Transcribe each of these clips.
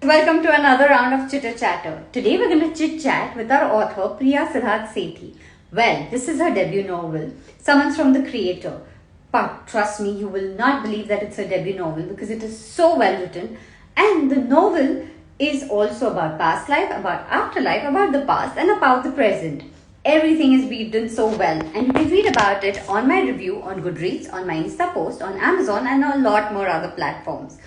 Welcome to another round of Chitter Chatter. Today we're going to chit chat with our author Priya Sethi. Well, this is her debut novel, Summons from the Creator. But trust me, you will not believe that it's her debut novel because it is so well written. And the novel is also about past life, about afterlife, about the past, and about the present. Everything is weaved in so well, and you can read about it on my review on Goodreads, on my Insta post, on Amazon, and a lot more other platforms.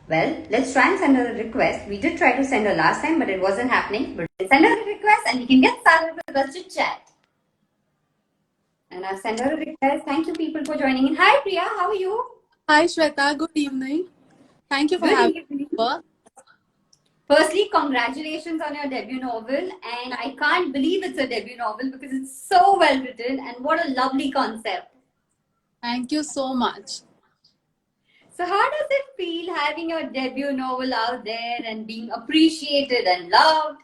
Well, let's try and send her a request. We did try to send her last time, but it wasn't happening. But let's send her a request and we can get started with us to chat. And I've sent her a request. Thank you, people, for joining in. Hi, Priya. How are you? Hi, Shweta. Good evening. Thank you for Good having evening. me over. Firstly, congratulations on your debut novel. And I can't believe it's a debut novel because it's so well written and what a lovely concept. Thank you so much. So, how does it feel having your debut novel out there and being appreciated and loved?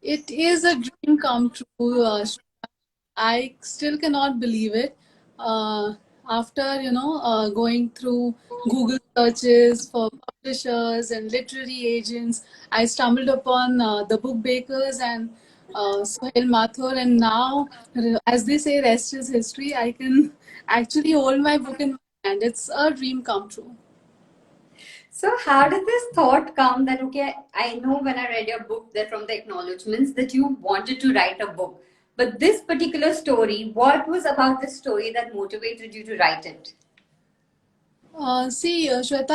It is a dream come true. Shweta. I still cannot believe it. Uh, After, going through Google searches for publishers and literary agents, I stumbled upon the book bakers and Sohail Mathur. And now, as they say, rest is history. I can actually hold my book in my hand. It's a dream come true. So, how did this thought come that, okay, I know when I read your book that from the acknowledgements that you wanted to write a book, but this particular story, what was about this story that motivated you to write it? Shweta,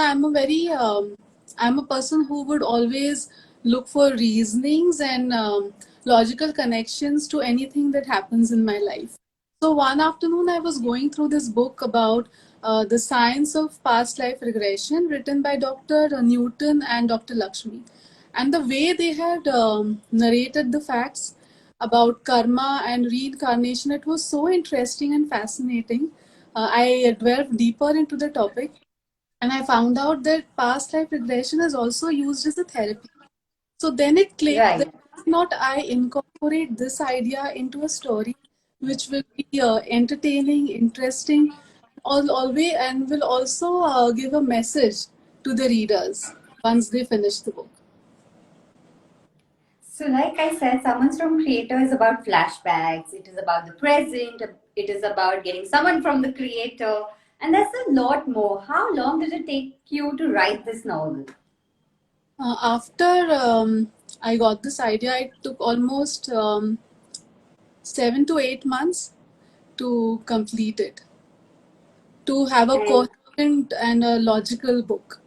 I'm a person who would always look for reasonings and logical connections to anything that happens in my life. So one afternoon, I was going through this book about the science of past life regression, written by Dr. Newton and Dr. Lakshmi, and the way they had narrated the facts about karma and reincarnation, it was so interesting and fascinating. I delved deeper into the topic and I found out that past life regression is also used as a therapy. So then it clicked that Right. not I incorporate this idea into a story which will be entertaining, interesting, always, and will also give a message to the readers once they finish the book. So, like I said, Summons from Creator is about flashbacks, it is about the present, it is about getting someone from the creator, and there's a lot more. How long did it take you to write this novel? After I got this idea, it took almost 7 to 8 months to complete it, to have a And coherent and a logical book,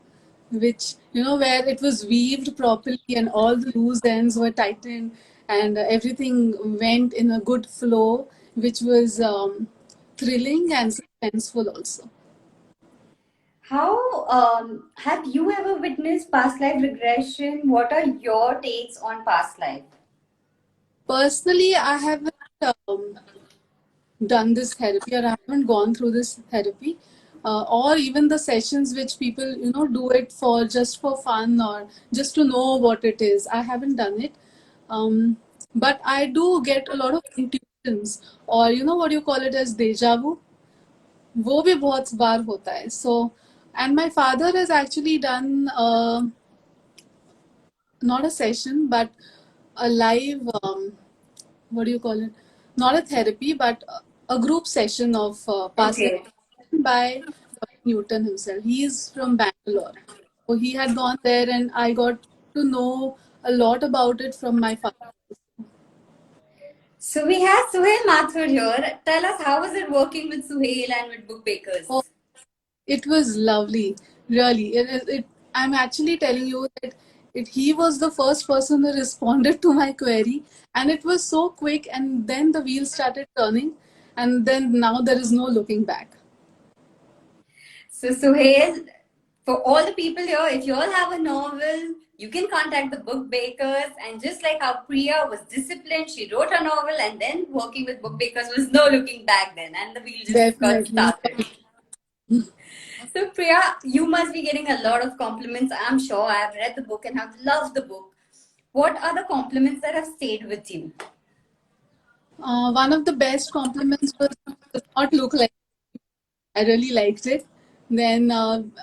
which, where it was weaved properly and all the loose ends were tightened and everything went in a good flow, which was thrilling and suspenseful also. how have you ever witnessed past life regression? What are your takes on past life? Personally, I haven't um, done this therapy, or I haven't gone through this therapy, or even the sessions which people do it for just for fun or just to know what it is. I haven't done it, um, but I do get a lot of intuitions, or what you call it as deja vu. वो भी बहुत बार होता है. So, and my father has actually done not a session but a live what do you call it? Not a therapy, but a group session of past life Okay. by Dr. Newton himself. He is from Bangalore. So he had gone there, and I got to know a lot about it from my father. So we have Suhail Mathur here. Tell us, how was it working with Suhail and with book bakers? Oh, it was lovely, really. I'm actually telling you that he was the first person who responded to my query, and it was so quick. And then the wheels started turning, and then now there is no looking back. So, Suhail, for all the people here, if you all have a novel, you can contact the book bakers. And just like how Priya was disciplined, she wrote a novel, and then working with book bakers was no looking back then, and the wheel just got Definitely. started. So, Priya, you must be getting a lot of compliments. I'm sure I've read the book and have loved the book. What are the compliments that have stayed with you? One of the best compliments was does not look like. I really liked it. Then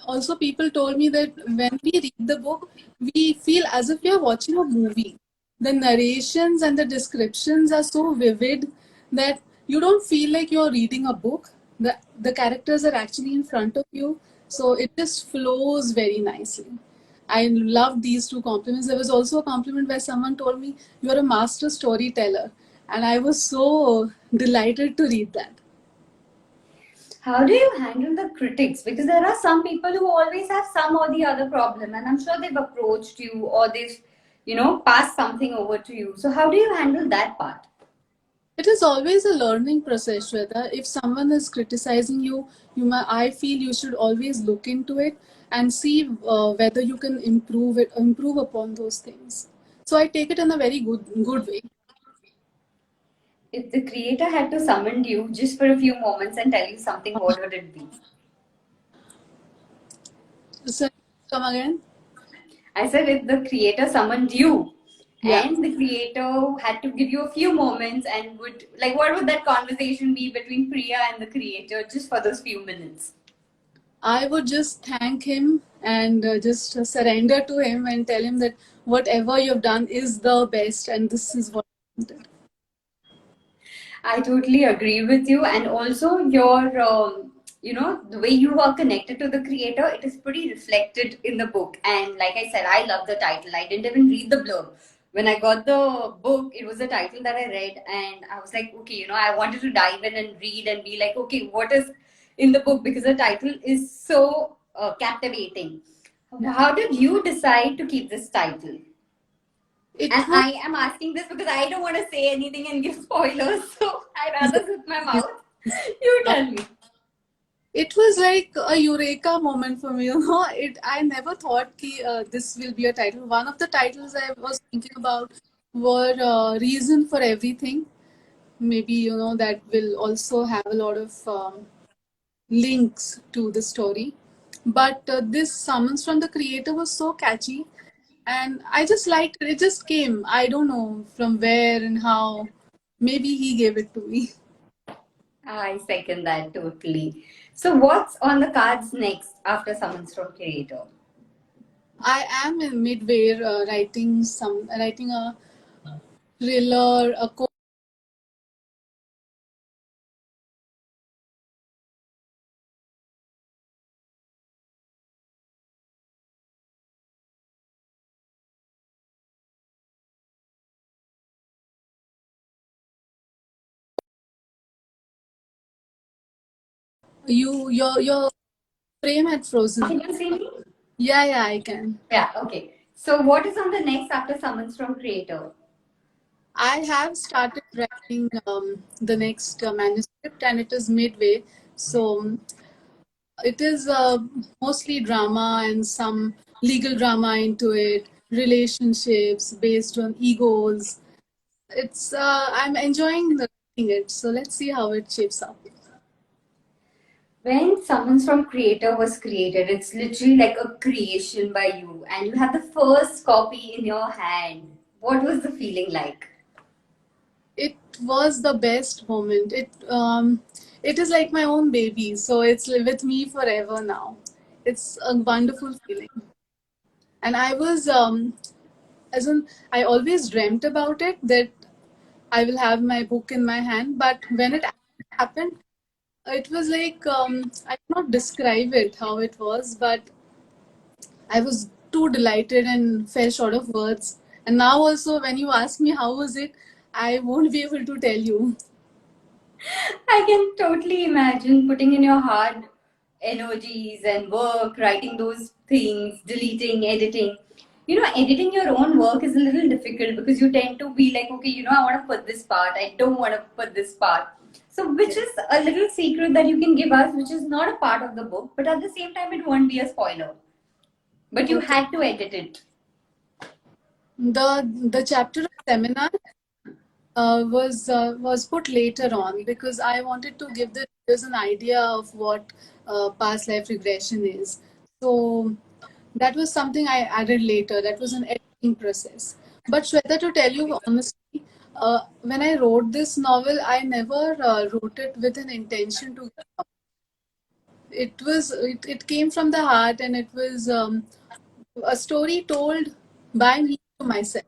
also people told me that when we read the book, we feel as if we are watching a movie. The narrations and the descriptions are so vivid that you don't feel like you're reading a book. The characters are actually in front of you, so it just flows very nicely. I love these two compliments. There was also a compliment where someone told me, "You're a master storyteller," and I was so delighted to read that. How do you handle the critics? Because there are some people who always have some or the other problem, and I'm sure they've approached you or they've, passed something over to you. So, how do you handle that part? It is always a learning process, Shweta. If someone is criticizing you, I feel you should always look into it and see whether you can improve upon those things. So I take it in a very good way. If the creator had to summon you just for a few moments and tell you something, what would it be? So come again? I said, if the creator summoned you Yeah. and the creator had to give you a few moments and would, like, what would that conversation be between Priya and the creator just for those few minutes? I would just thank him and just surrender to him and tell him that whatever you've done is the best and this is what I wanted. I totally agree with you. And also, the way you are connected to the creator, it is pretty reflected in the book. And like I said, I love the title. I didn't even read the blurb. When I got the book, it was a title that I read, and I was like, okay, I wanted to dive in and read and be like, okay, what is in the book? Because the title is so captivating. Yeah. How did you decide to keep this title? It And was I am asking this because I don't want to say anything and give spoilers, so I rather zip my mouth. You tell me. it was like a eureka moment for me. It I never thought this will be a title. One of the titles I was thinking about were Reason for Everything. Maybe that will also have a lot of links to the story. But this summons from the creator was so catchy, and I just liked it. It just came. I don't know from where and how. Maybe he gave it to me. I second that totally. So, what's on the cards next after Summons from Creator? I am in midway writing a thriller, a your frame had frozen. Can you see me? Yeah, yeah, I can. Yeah, okay. So, what is on the next after Summons from Creator? I have started writing the next manuscript, and it is midway. So it is mostly drama and some legal drama into it, relationships based on egos. It's I'm enjoying writing it. So let's see how it shapes up. When Summons from Creator was created, it's literally like a creation by you, and you have the first copy in your hand. What was the feeling like? It was the best moment. It is like my own baby, so it's with me forever now. It's a wonderful feeling, and I was as in I always dreamt about it that I will have my book in my hand, but when it happened, it was like I cannot describe it how it was, but I was too delighted and fell short of words. And now also, when you ask me how was it, I won't be able to tell you. I can totally imagine putting in your hard energies and work, writing those things, deleting, editing. Editing your own work is a little difficult because you tend to be like, okay, I want to put this part, I don't want to put this part. So, which Yes. is a little secret that you can give us, which is not a part of the book, but at the same time, it won't be a spoiler. But you Okay. had to edit it. The chapter of seminar was put later on because I wanted to give the readers an idea of what past life regression is. So that was something I added later. That was an editing process. But Shweta, to tell you honestly, when I wrote this novel, I never wrote it with an intention to. it came from the heart, and it was a story told by me to myself.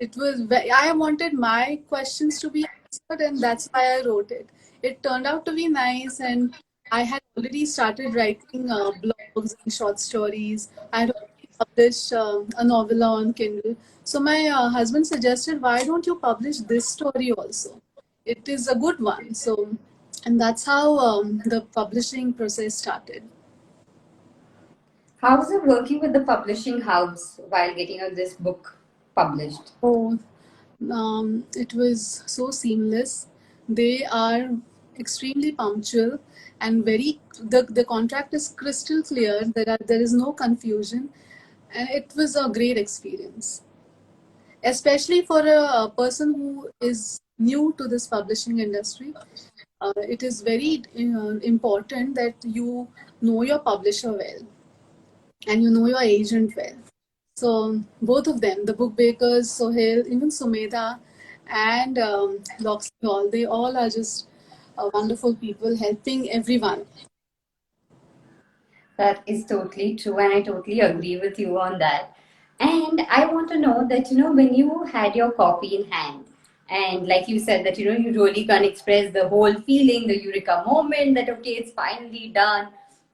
I wanted my questions to be answered, and that's why I wrote it. It turned out to be nice, and I had already started writing blogs and short stories. I had already published a novel on Kindle. So my husband suggested, why don't you publish this story also? It is a good one. So, and that's how the publishing process started. How's it working with the publishing house while getting this book published? Oh, it was so seamless. They are extremely punctual and the contract is crystal clear. There is no confusion, and it was a great experience, especially for a person who is new to this publishing industry. It is very important that you know your publisher well and you know your agent well. So both of them, the book bakers, Sohail, even Sumedha, and Loxley Hall, they all are just wonderful people helping everyone. That is totally true, and I totally agree with you on that. And I want to know that, when you had your copy in hand, and like you said, that, you really can't express the whole feeling, the eureka moment that, okay, it's finally done,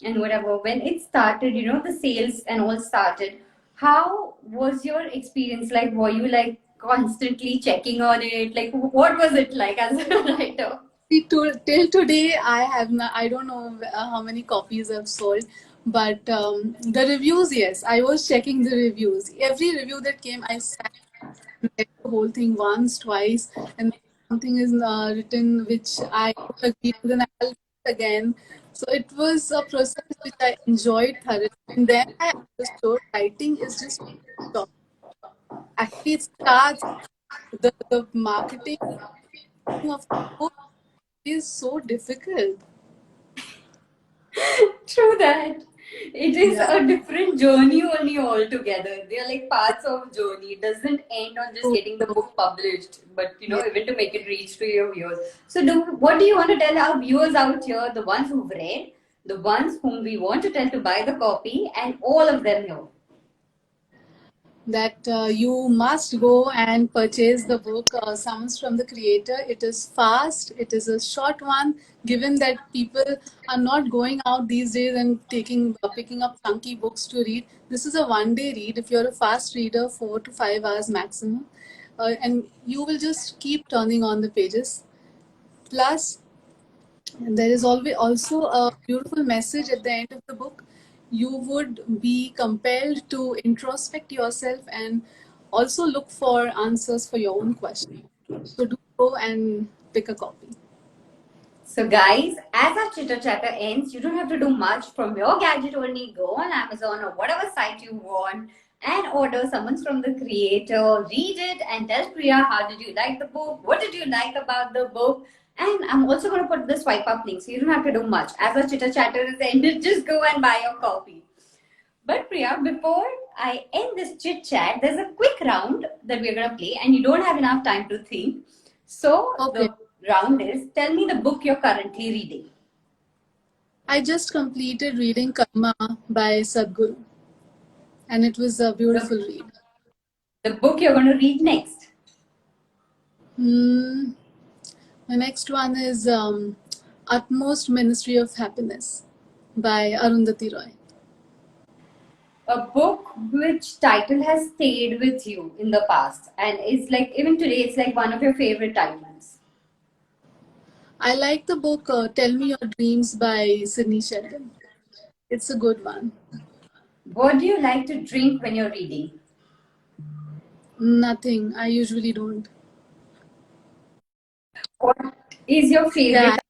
and whatever. When it started, the sales and all started, how was your experience? Like, were you like constantly checking on it? Like, what was it like as a writer? See, till today, I don't know how many copies I've sold, but the reviews, yes, I was checking the reviews. Every review that came, I sat and read the whole thing once, twice, and something is written which I don't agree to, then I'll read it again. So it was a process which I enjoyed thoroughly, and then I understood writing is just job. Actually, it starts the marketing of the book is so difficult. True that. It is Yeah. a different journey only altogether. They are like parts of journey. It doesn't end on just So, getting the book published, but yeah. even to make it reach to your viewers. So what do you want to tell our viewers out here, the ones who've read, the ones whom we want to tell to buy the copy, and all of them here? That you must go and purchase the book Summons from the Creator. It is fast, it is a short one, given that people are not going out these days and picking up chunky books to read. This is a one day read if you're a fast reader, 4 to 5 hours maximum. And you will just keep turning on the pages. Plus, and there is always also a beautiful message at the end of the book. You would be compelled to introspect yourself and also look for answers for your own questions. So do go and pick a copy. So, guys, as our chitter chatter ends, you don't have to do much from your gadget only. Go on Amazon or whatever site you want and order Summons from the Creator. Read it and tell Priya how did you like the book? What did you like about the book? And I'm also going to put the swipe up link so you don't have to do much. As our chitter chatter is ended, just go and buy your copy. But Priya, before I end this chit chat, there's a quick round that we're gonna play, and you don't have enough time to think. So Okay. the round is tell me the book you're currently reading. I just completed reading Karma by Sadhguru, and it was a beautiful The, read. the book you're gonna read next. Hmm. The next one is Utmost Ministry of Happiness by Arundhati Roy. A book which title has stayed with you in the past and it's like even today it's like one of your favorite titles. I like the book Tell Me Your Dreams by Sydney Sheldon. It's a good one. What do you like to drink when you're reading? Nothing. I usually don't. What is your Yeah, favorite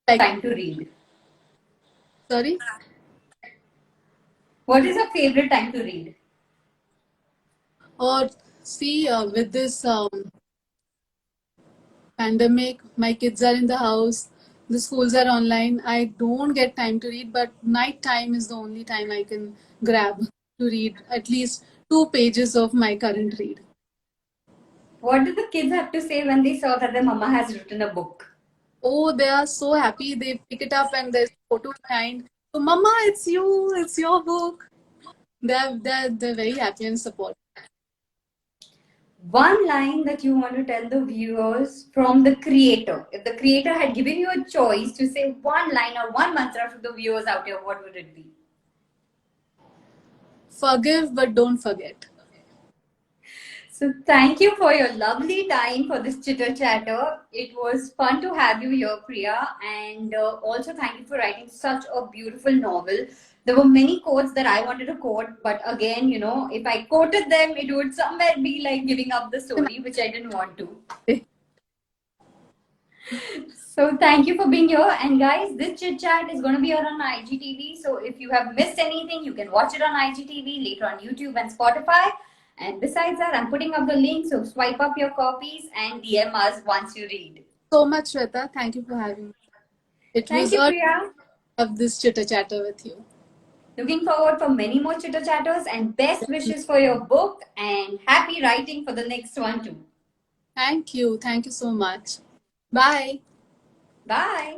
like, time to read? sorry. What is your favorite time to read? Or see, with this pandemic, my kids are in the house, the schools are online. I don't get time to read, but night time is the only time I can grab to read at least 2 pages of my current read. What did the kids have to say when they saw that their mama has written a book? Oh, they are so happy. They pick it up and there's a photo behind. So, Mama, it's you. It's your book. They're very happy and supportive. One line that you want to tell the viewers from the creator. If the creator had given you a choice to say one line or one mantra to the viewers out here, what would it be? Forgive, but don't forget. So thank you for your lovely time for this chitter chatter. It was fun to have you here, Priya, and also thank you for writing such a beautiful novel. There were many quotes that I wanted to quote, but again, if I quoted them, it would somewhere be like giving up the story, which I didn't want to. So thank you for being here. And guys, this chit chat is going to be on IGTV. So if you have missed anything, you can watch it on IGTV, later on YouTube and Spotify. And besides that, I'm putting up the link. So swipe up your copies and DM us once you read. So much, Shweta. Thank you for having me. It Thank was you, a Priya. of this chitter chatter with you. Looking forward for many more chitter chatters and best wishes for your book and happy writing for the next one too. Thank you. Thank you so much. Bye. Bye.